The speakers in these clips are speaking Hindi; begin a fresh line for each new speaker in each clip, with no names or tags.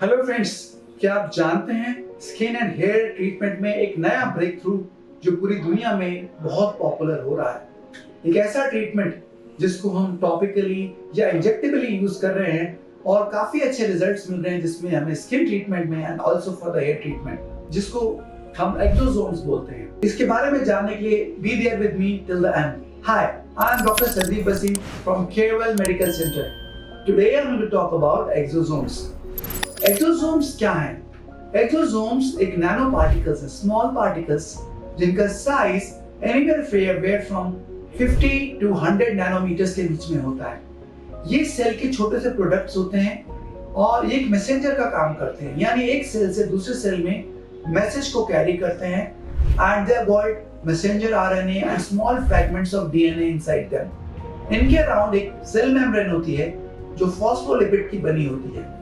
हेलो फ्रेंड्स, क्या आप जानते हैं स्किन एंड हेयर ट्रीटमेंट में एक नया ब्रेक थ्रू जो पूरी दुनिया में बहुत पॉपुलर हो रहा है। एक ऐसा ट्रीटमेंट जिसको हम टॉपिकली या इंजेक्टेबली यूज कर रहे हैं और काफी अच्छे रिजल्ट्स मिल रहे हैं, जिसमें हमें स्किन ट्रीटमेंट में and also for the hair treatment, जिसको हम एक्सोसोम्स बोलते हैं। इसके बारे में जानने के लिए be there with me till the end. Hi, I am doctor Sandeep Basi from Carewell medical centre. Today I am going to talk about exosomes. Exosomes क्या हैं? एक्सोसोम्स एक नैनो पार्टिकल्स हैं, स्मॉल पार्टिकल्स जिनका size anywhere from 50 to 100 nanometres के बीच में होता है। ये सेल के छोटे से प्रोडक्ट्स होते हैं और ये एक मैसेंजर का काम करते हैं, यानी एक सेल से दूसरे सेल में मैसेज को कैरी करते हैं and they are called messenger RNA and small fragments of DNA inside them. इनके अराउंड एक सेल मेम्ब्रेन होती है जो फॉस्फोलिपिड की बनी होती है।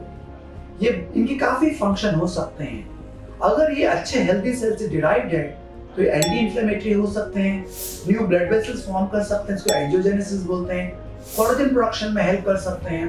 ये इनके काफी फंक्शन हो सकते हैं। अगर ये अच्छे हेल्दी सेल से डिराइव्ड है तो ये एंटी इंफ्लेमेटरी हो सकते हैं, न्यू ब्लड वेसल्स फॉर्म कर सकते हैं, इसको एंजियोजेनेसिस बोलते हैं, कोलेजन प्रोडक्शन में हेल्प कर सकते हैं,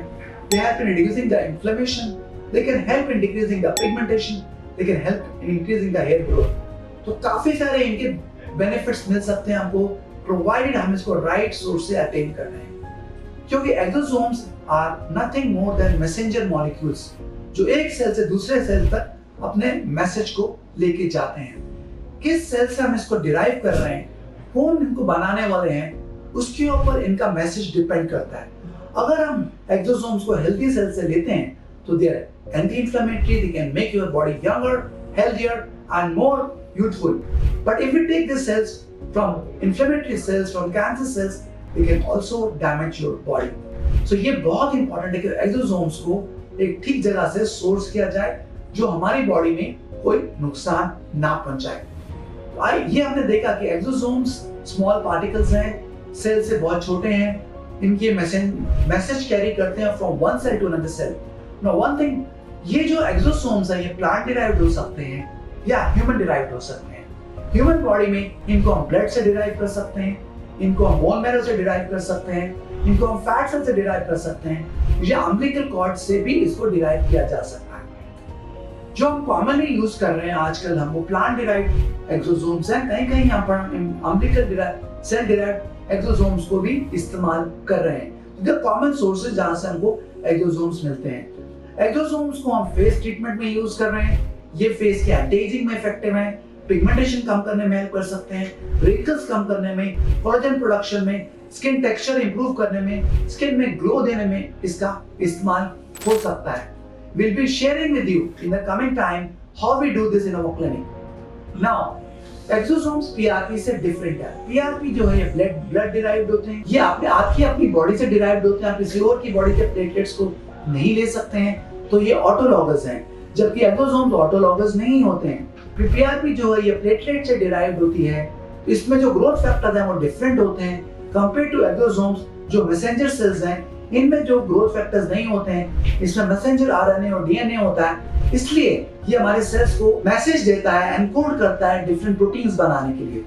they help in reducing the inflammation, they can help in decreasing the pigmentation, they can help in increasing the hair growth. तो काफी सारे इनके बेनिफिट्स मिल सकते हैं हमको, प्रोवाइडेड हम इसको राइट सोर्स से अटेन कर रहे हैं। क्योंकि exosomes are nothing more than messenger molecules जो एक सेल से दूसरे सेल तक अपने मैसेज को लेके जाते हैं। किस सेल से हम इसको डिराइव कर रहे हैं, कौन इनको बनाने वाले हैं, उसके ऊपर इनका मैसेज डिपेंड करता है। अगर हम एक्सोसोम्स को हेल्दी सेल से लेते हैं तो they are anti inflammatory, they can make your body younger, healthier and more youthful. But if you take this cells from inflammatory cells, from cancer cells, they can also damage your body. So ये बहुत इंपॉर्टेंट है कि एक्सोसोम्स को एक ठीक जगह से सोर्स किया जाए जो हमारी बॉडी में कोई नुकसान ना पहुंचाए। ये हमने देखा कि एक्सोसोम्स स्मॉल पार्टिकल्स हैं, सेल से बहुत छोटे हैं, इनके मैसेज कैरी करते हैं from one cell to another cell. Now one thing, ये जो एक्सोसोम्स है ये प्लांट डिराइव्ड हो सकते हैं या ह्यूमन डिराइव्ड हो सकते हैं। ह्यूमन बॉडी में इनको हम ब्लड से डिराइव कर सकते हैं, इनको हम बोन मैरो से डिराइव कर सकते हैं, इनको हम फैट सेल से डिराइव कर सकते हैं, या अम्बिलिकल कॉर्ड से भी इसको डिराइव किया जा सकता है। जो हम कॉमनली यूज कर रहे हैं आजकल, हम वो प्लांट डिराइव्ड एक्सोसोम्स हैं, कहीं कहीं यहाँ पर हम अम्बिलिकल सेल डिराइव्ड एक्सोसोम्स को भी इस्तेमाल कर रहे हैं। द कॉमन सोर्सेज जहां से हमको एक्सोसोम्स मिलते हैं। एक्सोसोम्स को हम फेस ट्रीटमेंट में यूज कर रहे हैं। ये फेस के एंटी एजिंग में इफेक्टिव है, पिगमेंटेशन कम करने में हेल्प कर सकते हैं, रिंकल्स कम करने में, कोलेजन प्रोडक्शन में, स्किन टेक्सचर इंप्रूव करने में, स्किन में ग्लो देने में इसका इस्तेमाल हो सकता है। We'll be sharing with you in the coming time how we do this in our clinic. Now, exosomes PRP से डिफरेंट है। पीआरपी जो है ये ब्लड डिराइव्ड होते हैं, ये आपकी अपनी बॉडी से डिराइव्ड होते हैं, आप किसी और की बॉडी के प्लेटलेट्स को नहीं ले सकते हैं, तो ये ऑटोलॉगस हैं, जबकि एक्सोसोम्स ऑटोलॉगस नहीं होते हैं। पीआरपी जो है ये प्लेटलेट से डिराइव्ड होती है, इसमें जो ग्रोथ फैक्टर्स हैं वो डिफरेंट होते हैं कंपेयर टू एक्सोसोम्स जो मैसेंजर सेल्स हैं। इनमें जो ग्रोथ फैक्टर्स नहीं होते हैं, इसमें मैसेंजर आरएनए और डीएनए होता है, इसलिए ये हमारे सेल्स को मैसेज देता है, एनकोड करता है डिफरेंट प्रोटीन्स बनाने के लिए।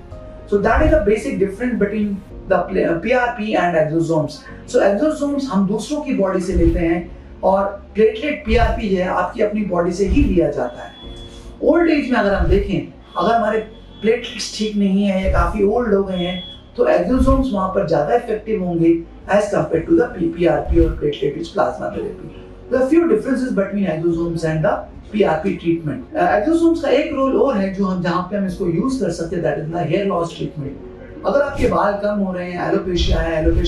So that is the basic difference between the PRP and exosomes. So exosomes हम दूसरों की बॉडी से लेते हैं और प्लेटलेट पीआरपी है आपकी अपनी बॉडी से ही लिया जाता है। ओल्ड एज में अगर हम देखें, अगर हमारे प्लेटलेट्स ठीक नहीं है या काफी ओल्ड हो गए हैं, तो एक्सोसोम्स वहां पर ज्यादा इफेक्टिव होंगे as compared to the PRP or platelet rich plasma therapy. There are few differences between exosomes and the PRP treatment. Exosomes का एक रोल और है जो हम जहाँ पे हम इसको यूज कर सकते हैं, that is the hair loss treatment. अगर आपके बाल कम हो रहे हैं, एलोपेशिया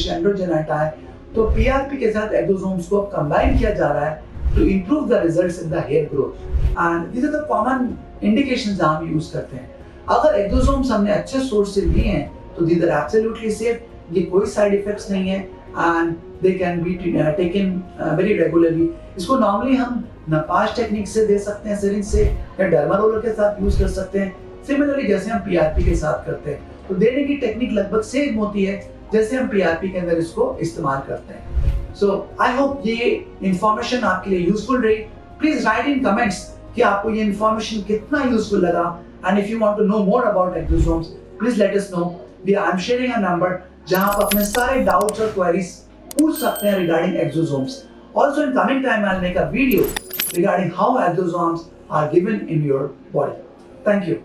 एंड्रोजेनाइटा है, तो PRP के साथ एक्सोसोम्स को कंबाइन किया जा रहा है to improve the results in the hair growth. And these are the common indications जहाँ हम यूज करते हैं। अगर एक्सोसोम्स हमने अच्छे सोर्स से लिए हैं तो these are absolutely safe. ये कोई साइड इफेक्ट्स नहीं है and they can be taken very regularly. इसको नॉर्मली हम नपाश टेक्निक से दे सकते हैं, सिरिंज से, या डर्मा रोलर के साथ यूज कर सकते हैं, सिमिलरली जैसे हम पीआरपी के साथ करते हैं। तो देने की टेक्निक लगभग सेम होती है जैसे हम पीआरपी के अंदर इसको इस्तेमाल करते हैं। सो आई होप ये इंफॉर्मेशन आपके लिए यूजफुल रही। प्लीज राइट इन कमेंट्स कि आपको ये इंफॉर्मेशन कितना यूजफुल लगा, and if you want to know more about exosomes please let us know. I am sharing a number जहां आप अपने सारे डाउट्स और क्वेरीज पूछ सकते हैं regarding exosomes. Also in coming time I will make a video regarding how aldosterons are given in your body. Thank you.